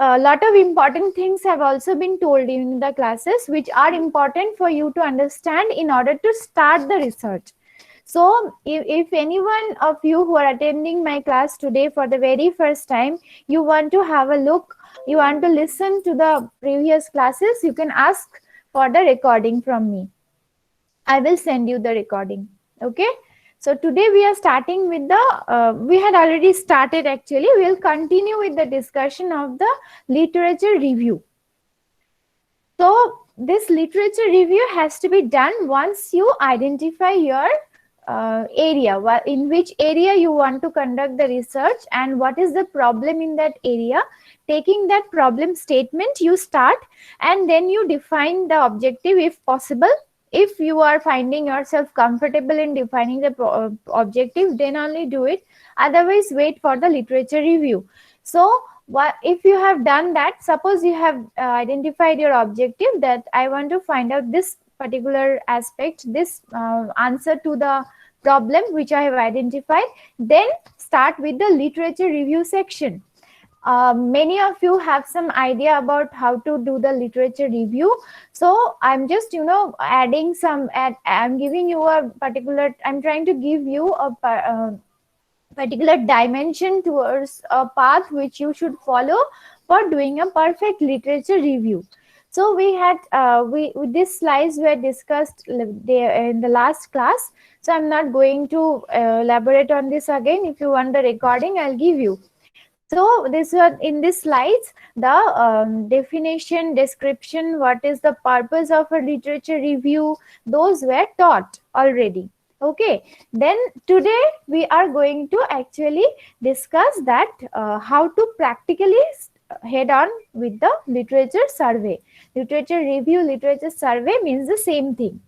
a lot of important things have also been told in the classes, which are important for you to understand in order to start the research. So if anyone of you who are attending my class today for the very first time, you want to have a look, you want to listen to the previous classes, you can ask for the recording from me. I will send you the recording. Okay. So today we are starting with the, we had already started actually, we will continue with the discussion of the literature review. So this literature review has to be done once you identify your area, in which area you want to conduct the research and what is the problem in that area. Taking that problem statement, you start, and then you define the objective if possible. If you are finding yourself comfortable in defining the objective, then only do it. Otherwise, wait for the literature review. So what if you have done that, suppose you have identified your objective, that I want to find out this particular aspect, this answer to the problem which I have identified, then start with the literature review section. Many of you have some idea about how to do the literature review, so I'm just adding some, I'm giving you a particular, I'm trying to give you a particular dimension towards a path which you should follow for doing a perfect literature review. So we had these slides were discussed in the last class, so I'm not going to elaborate on this again. If you want the recording, I'll give you. So this was in these slides, the definition, description, what is the purpose of a literature review, those were taught already. Okay, then today we are going to actually discuss that how to practically head on with the literature survey. Literature review, literature survey means the same thing.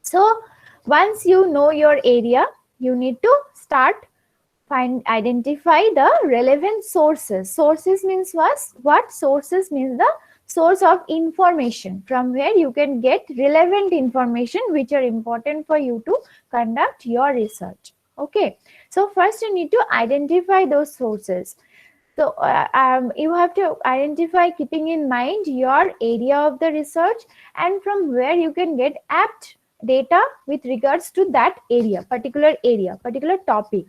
So once you know your area, you need to start identify the relevant sources. Sources means what? Sources means the source of information from where you can get relevant information which are important for you to conduct your research. Okay, so first you need to identify those sources. So you have to identify, keeping in mind your area of the research and from where you can get apt data with regards to that area, particular topic.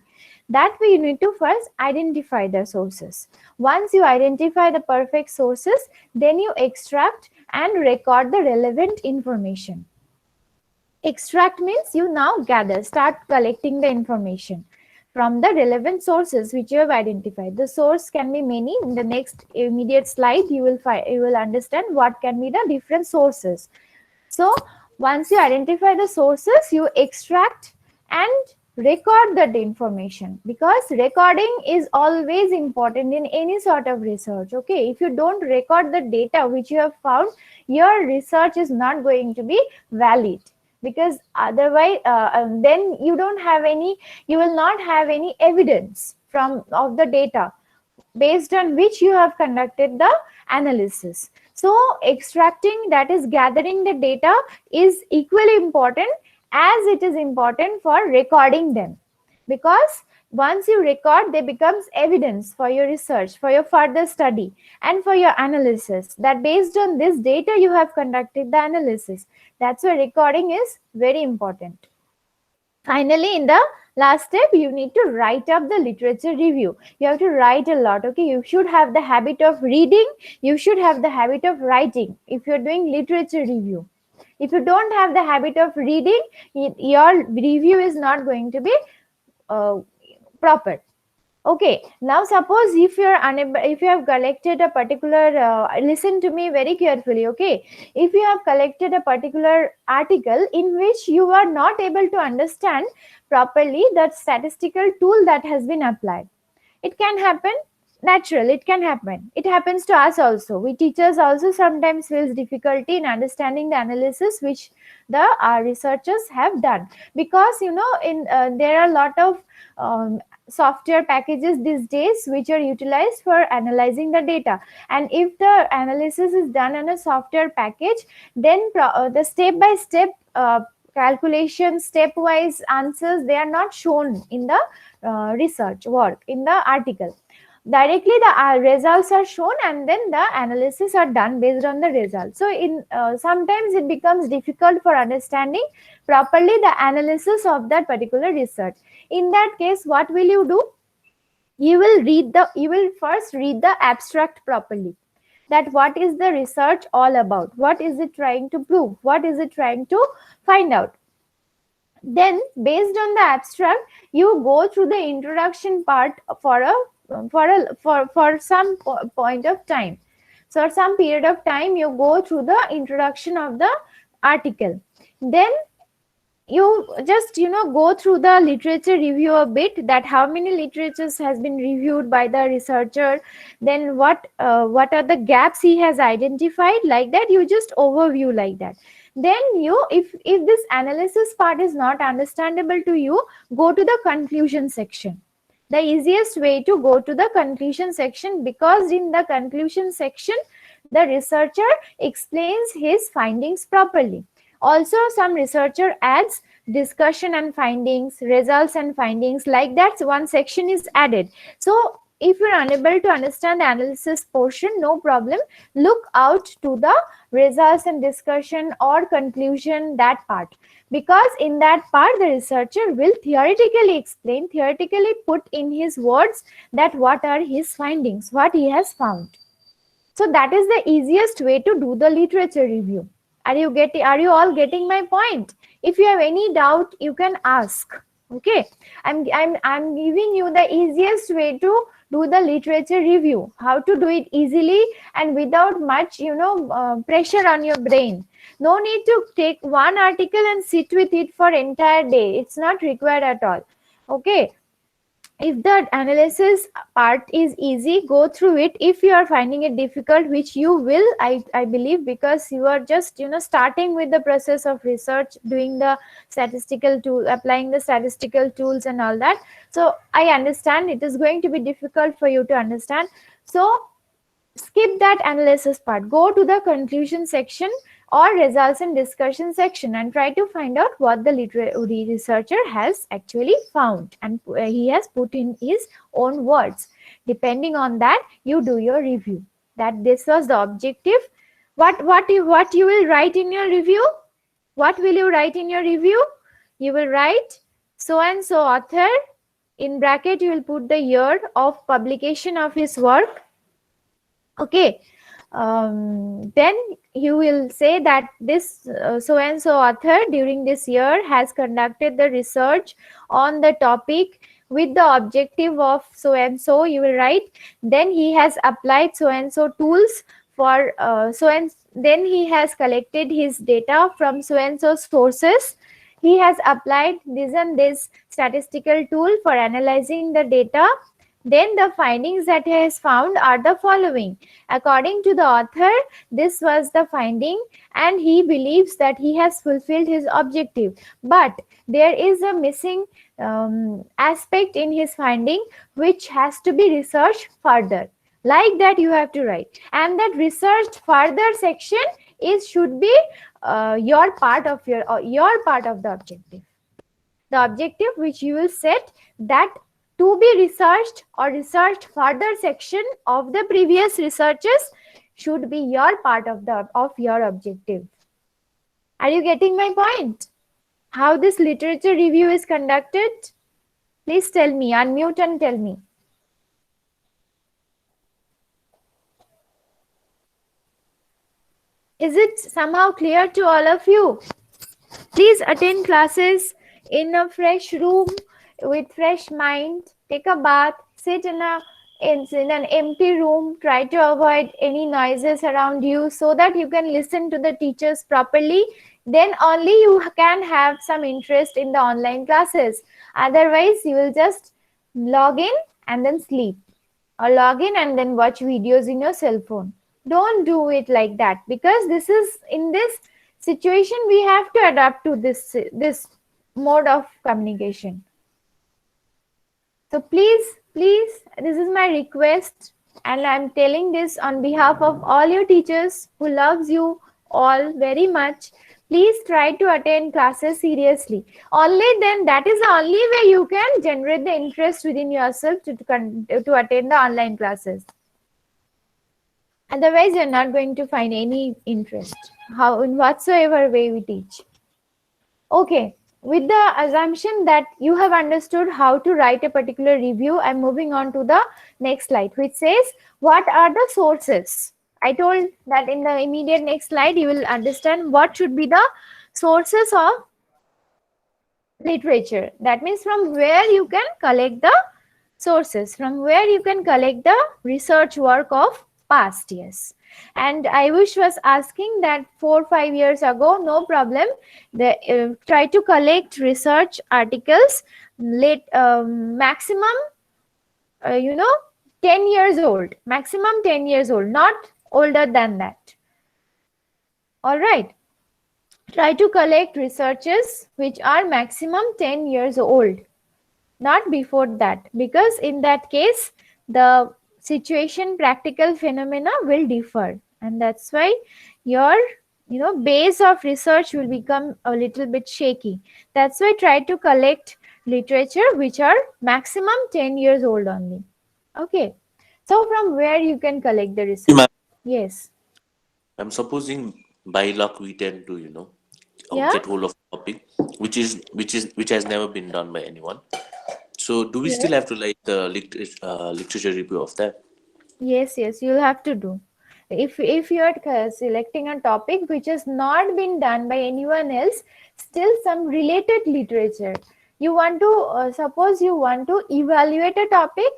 That way you need to first identify the sources. Once you identify the perfect sources, then you extract and record the relevant information. Extract means you now start collecting the information from the relevant sources which you have identified. The source can be many. In the next immediate slide, you will understand what can be the different sources. So once you identify the sources, you extract and record that information, because recording is always important in any sort of research. Okay, if you don't record the data which you have found, your research is not going to be valid, because otherwise then you will not have any evidence of the data based on which you have conducted the analysis. So extracting, that is gathering the data, is equally important as it is important for recording them, because once you record, they becomes evidence for your research, for your further study, and for your analysis, that based on this data you have conducted the analysis. That's why recording is very important. Finally, in the last step, you need to write up the literature review. You have to write a lot. Okay, you should have the habit of reading, you should have the habit of writing if you're doing literature review. If you don't have the habit of reading, your review is not going to be proper. Okay, now suppose if you're unable, if you have collected a particular, listen to me very carefully. Okay, if you have collected a particular article in which you are not able to understand properly the statistical tool that has been applied, it can happen. Natural, it can happen. It happens to us also. We teachers also sometimes feels difficulty in understanding the analysis which the researchers have done, because in there are a lot of software packages these days which are utilized for analyzing the data, and if the analysis is done in a software package, then the step by step calculations, stepwise answers, they are not shown in the research work, in the article. Directly the results are shown and then the analysis are done based on the results. So in sometimes it becomes difficult for understanding properly the analysis of that particular research. In that case, what will you do? You will first read the abstract properly, that what is the research all about, what is it trying to prove, what is it trying to find out. Then based on the abstract, you go through the introduction part for some point of time. So some period of time you go through the introduction of the article. Then you just go through the literature review a bit, that how many literatures has been reviewed by the researcher, then what are the gaps he has identified, like that you just overview like that. Then you, if this analysis part is not understandable to you, go to the conclusion section. The easiest way to go to the conclusion section, because in the conclusion section the researcher explains his findings properly. Also some researcher adds discussion and findings, results and findings, like that one section is added. So if you're unable to understand the analysis portion, no problem, look out to the results and discussion or conclusion, that part, because in that part the researcher will theoretically explain, theoretically put in his words that what are his findings, what he has found. So that is the easiest way to do the literature review. Are you all getting my point? If you have any doubt, you can ask. Okay, I'm giving you the easiest way to do the literature review, how to do it easily and without much pressure on your brain. No need to take one article and sit with it for entire day. It's not required at all. Okay, if the analysis part is easy, go through it. If you are finding it difficult, which you will, I believe, because you are just starting with the process of research, doing the statistical tool, applying the statistical tools and all that, so I understand it is going to be difficult for you to understand. So skip that analysis part, go to the conclusion section or results and discussion section and try to find out what the researcher has actually found, and he has put in his own words. Depending on that, you do your review. That this was the objective. What you will write in your review? What will you write in your review? You will write so and so author, in bracket you will put the year of publication of his work. Okay, then you will say that this so and so author during this year has conducted the research on the topic with the objective of so and so, you will write. Then he has applied so and so tools for then he has collected his data from so and so sources. He has applied this and this statistical tool for analyzing the data. Then the findings that he has found are the following. According to the author, this was the finding and he believes that he has fulfilled his objective. But there is a missing aspect in his finding which has to be researched further. Like that you have to write. And that research further section should be your part of the objective. The objective which you will set, that to be researched or researched further section of the previous researches should be your part of your objective. Are you getting my point? How this literature review is conducted? Please tell me, unmute and tell me. Is it somehow clear to all of you? Please attend classes in a fresh room with fresh mind. Take a bath, sit in an empty room. Try to avoid any noises around you so that you can listen to the teachers properly. Then only you can have some interest in the online classes. Otherwise, you will just log in and then sleep, or log in and then watch videos in your cell phone. Don't do it like that, because in this situation we have to adapt to this mode of communication. So please, this is my request, and I'm telling this on behalf of all your teachers who loves you all very much. Please try to attend classes seriously. Only then, that is the only way you can generate the interest within yourself to attend the online classes. Otherwise, you're not going to find any interest, how in whatsoever way we teach. Okay, with the assumption that you have understood how to write a particular review, I'm moving on to the next slide, which says, what are the sources? I told that in the immediate next slide, you will understand what should be the sources of literature. That means from where you can collect the sources, from where you can collect the research work of past years. And I wish was asking that 4-5 years ago, no problem, they try to collect research articles late maximum 10 years old, maximum 10 years old, not older than that. All right, try to collect researches which are maximum 10 years old, not before that, because in that case the situation, practical phenomena will differ, and that's why your base of research will become a little bit shaky. That's why try to collect literature which are maximum 10 years old only. Okay, so from where you can collect the research? Yes, I'm supposing by luck we tend to yeah, get hold of a topic which has never been done by anyone. So do we yes, still have to like the literature review of that? yes, you'll have to do. If you are selecting a topic which has not been done by anyone else, still some related literature you want to suppose you want to evaluate a topic,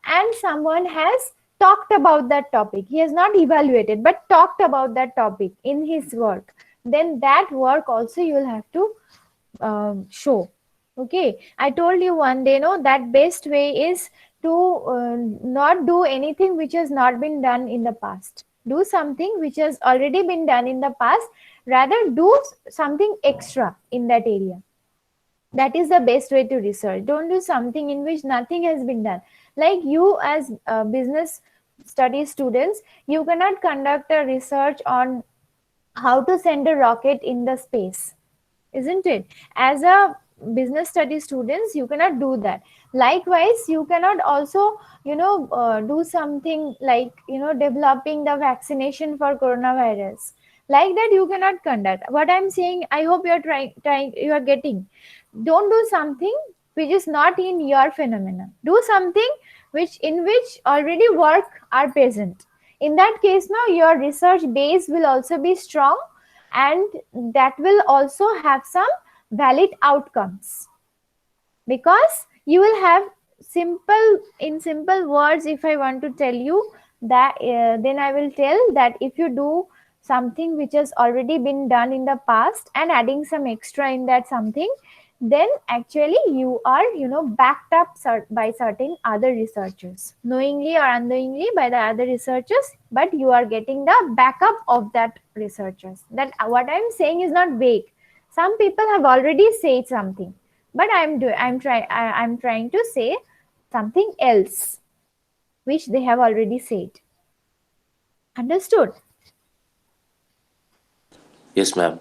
and someone has talked about that topic. He has not evaluated but talked about that topic in his work, then that work also you will have to show. Okay, I told you one day, no, that best way is to not do anything which has not been done in the past. Do something which has already been done in the past, rather do something extra in that area. That is the best way to research. Don't do something in which nothing has been done. Like you as business study students, you cannot conduct a research on how to send a rocket in the space, isn't it? As a business study students, you cannot do that. Likewise, you cannot also do something like developing the vaccination for coronavirus. Like that you cannot conduct. What I'm saying, I hope you are trying you are getting. Don't do something which is not in your phenomena. Do something which already work are present. In that case, now your research base will also be strong, and that will also have some valid outcomes, because you will have simple words. If I want to tell you that, then I will tell that if you do something which has already been done in the past and adding some extra in that something, then actually you are backed up by certain other researchers, knowingly or unknowingly by the other researchers, but you are getting the backup of that researchers. That what I'm saying is not vague. Some people have already said something, but I'm trying to say something else which they have already said. Understood? Yes, ma'am.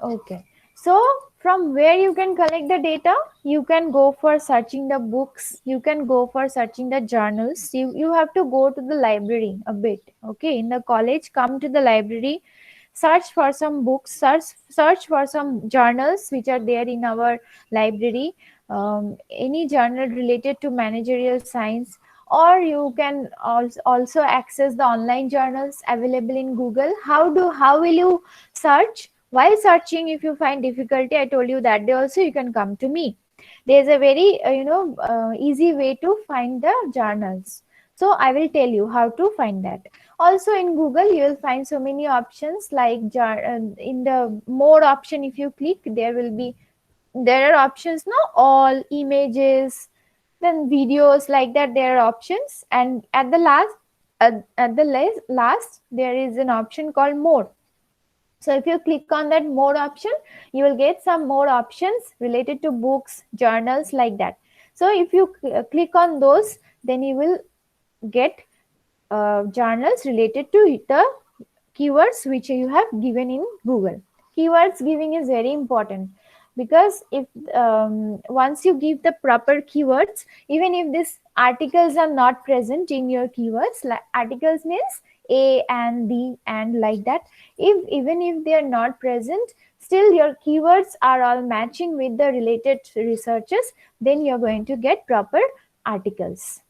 Okay. So from where you can collect the data, you can go for searching the books, you can go for searching the journals. You have to go to the library a bit. Okay, in the college, come to the library, search for some books, search for some journals which are there in our library, any journal related to managerial science, or you can also access the online journals available in Google. How will you search? While searching, if you find difficulty, I told you that day also you can come to me. There's a very easy way to find the journals, so I will tell you how to find that. Also in Google you will find so many options, like in the more option, if you click, there are options now, all images, then videos, like that there are options. And at the last there is an option called more. So if you click on that more option, you will get some more options related to books, journals, like that. So if you click on those, then you will get journals related to the keywords which you have given in Google. Keywords giving is very important, because if once you give the proper keywords, even if these articles are not present in your keywords, like articles means A and D and like that, if even if they are not present, still your keywords are all matching with the related researches, then you're going to get proper articles.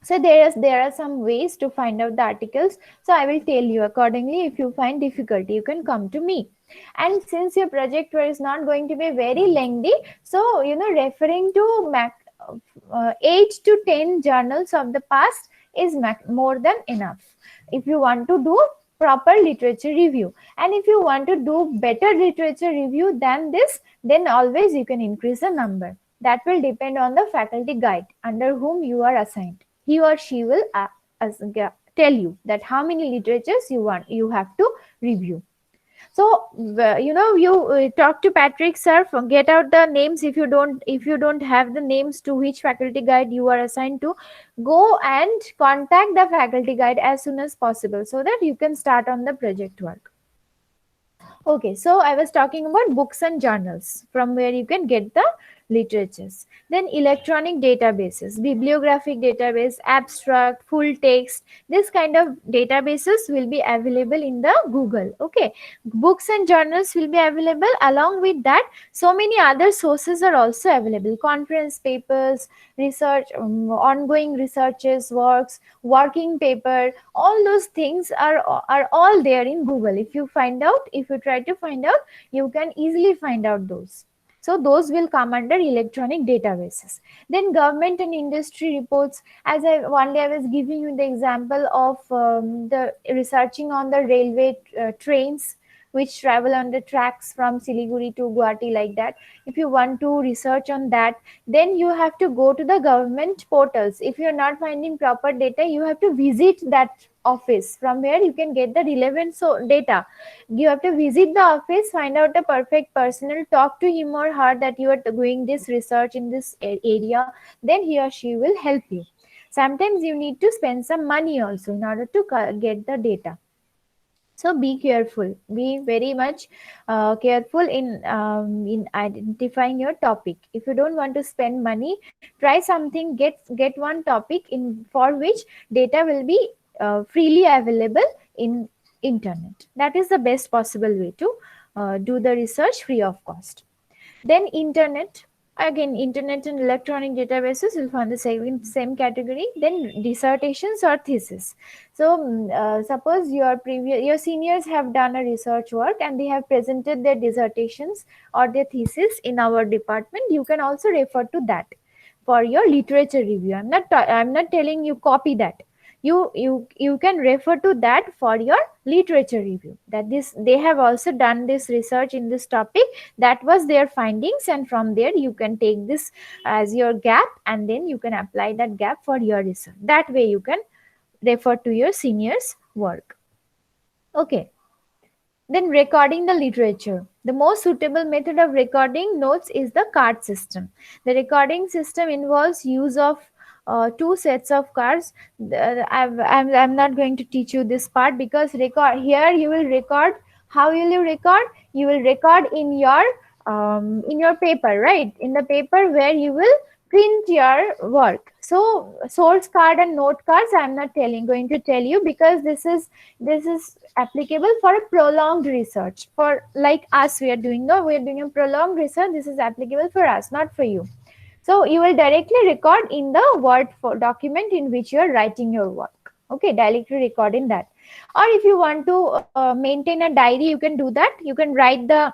So there are some ways to find out the articles, so I will tell you accordingly. If you find difficulty, you can come to me. And since your project work is not going to be very lengthy, so referring to 8 to 10 journals of the past is more than enough if you want to do proper literature review. And if you want to do better literature review than this, then always you can increase the number. That will depend on the faculty guide under whom you are assigned. He or she will tell you that how many literatures you have to review. So you talk to Patrick sir, get out the names. If you don't have the names to which faculty guide you are assigned to, go and contact the faculty guide as soon as possible so that you can start on the project work. Okay, so I was talking about books and journals from where you can get the literatures. Then electronic databases, bibliographic database, abstract, full text, this kind of databases will be available in the Google. Okay, books and journals will be available. Along with that, so many other sources are also available. Conference papers, research, ongoing researches, works, working paper, all those things are all there in Google. If you try to find out, you can easily find out those. So those will come under electronic databases. Then government and industry reports. As one day I was giving you the example of the researching on the railway trains which travel on the tracks from Siliguri to Guwahati, like that. If you want to research on that, then you have to go to the government portals. If you're not finding proper data, you have to visit that office from where you can get the relevant data. You have to visit the office, find out the perfect personnel, talk to him or her that you are doing this research in this area, then he or she will help you. Sometimes you need to spend some money also in order to get the data. So be careful, be very much careful in identifying your topic. If you don't want to spend money, try something, get one topic in for which data will be freely available in internet. That is the best possible way to do the research free of cost. Then internet. Again, internet and electronic databases will find the same category. Then dissertations or thesis. So suppose your seniors have done a research work and they have presented their dissertations or their thesis in our department. You can also refer to that for your literature review. I'm not telling you copy that. You can refer to that for your literature review, that they have also done this research in this topic, that was their findings, and from there you can take this as your gap and then you can apply that gap for your research. That way you can refer to your seniors work. Okay, then recording the literature. The most suitable method of recording notes is the card system. The recording system involves use of two sets of cards. I'm not going to teach you this part, because here you will record. How will you record? You will record in your paper, right? In the paper where you will print your work. So source card and note cards I'm not going to tell you, because this is applicable for a prolonged research. For like us, we are doing a prolonged research. This is applicable for us, not for you. So you will directly record in the Word document in which you are writing your work. Okay, directly record in that. Or if you want to maintain a diary, you can do that. You can write the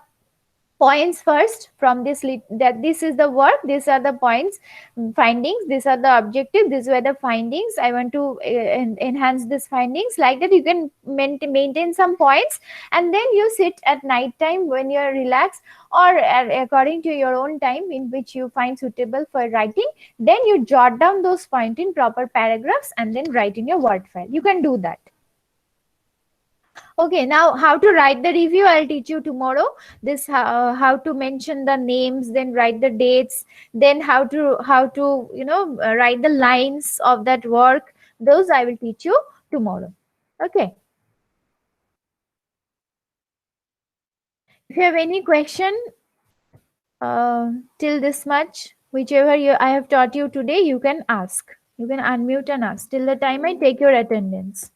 points first from this, that this is the work, these are the points, findings, these are the objectives, these were the findings, I want to enhance these findings, like that. You can maintain some points, and then you sit at night time when you are relaxed, or according to your own time in which you find suitable for writing, then you jot down those points in proper paragraphs and then write in your Word file. You can do that. Okay, now how to write the review, I'll teach you tomorrow. This how to mention the names, then write the dates, then how to write the lines of that work. Those I will teach you tomorrow. Okay. If you have any question till this much, whichever I have taught you today, you can ask. You can unmute and ask till the time I take your attendance.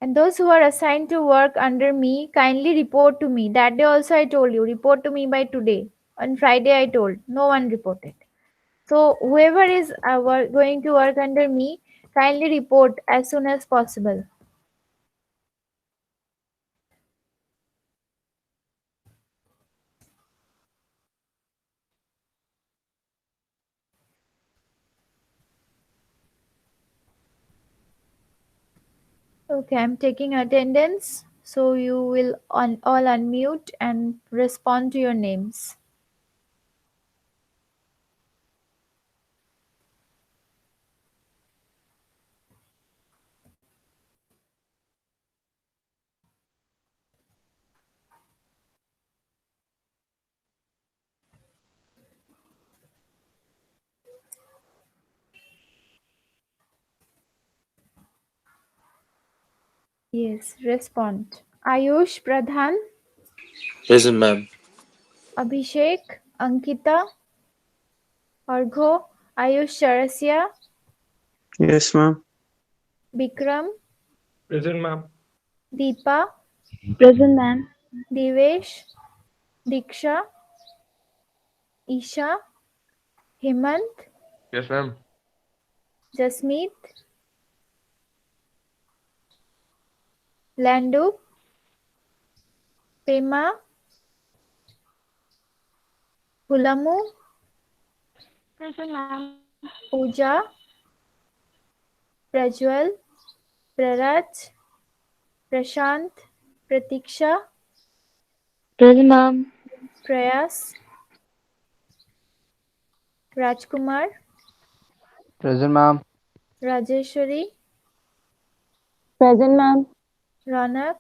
And those who are assigned to work under me, kindly report to me. That day also I told you, report to me by today. On Friday I told, no one reported. So whoever is going to work under me, kindly report as soon as possible. Okay, I'm taking attendance. So you will all unmute and respond to your names. Yes, respond. Ayush Pradhan, Present, ma'am. Abhishek, Ankita, Argho, Ayush Charasya, Yes, ma'am. Bikram, Present, ma'am. Deepa, Present, ma'am. Devesh, Diksha, Isha, Hemant, Yes, ma'am. Jasmeet, Landu, Pema, Hulamu, Present, ma'am. Pooja, Prajwal, Praraj, Prashant, Pratiksha, Present, ma'am. Prayas, Rajkumar, Present, ma'am. Rajeshwari, Present, ma'am. Ronak,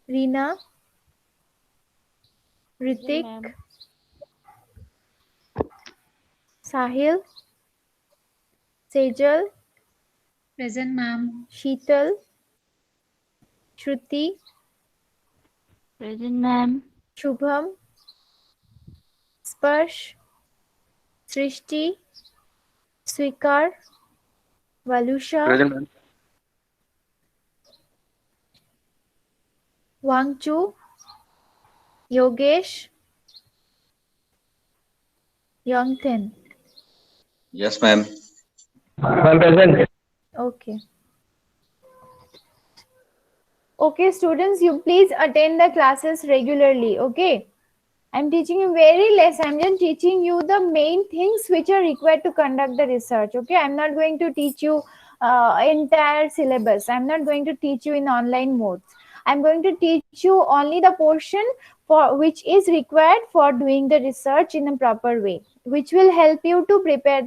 Reena, Ritik, ma'am. Sahil, Sejal, Present, ma'am. Sheetal, Shruti, Present, ma'am. Shubham, Sparsh, Srishti, Swikar, Valusha, Present, ma'am. Wangchu, Yogesh, Yongten. Yes, ma'am. Ma'am, present. Okay. Okay, students, you please attend the classes regularly. Okay. I'm teaching you very less. I'm just teaching you the main things which are required to conduct the research. Okay. I'm not going to teach you entire syllabus. I'm not going to teach you in online modes. I'm going to teach you only the portion for which is required for doing the research in a proper way, which will help you to prepare the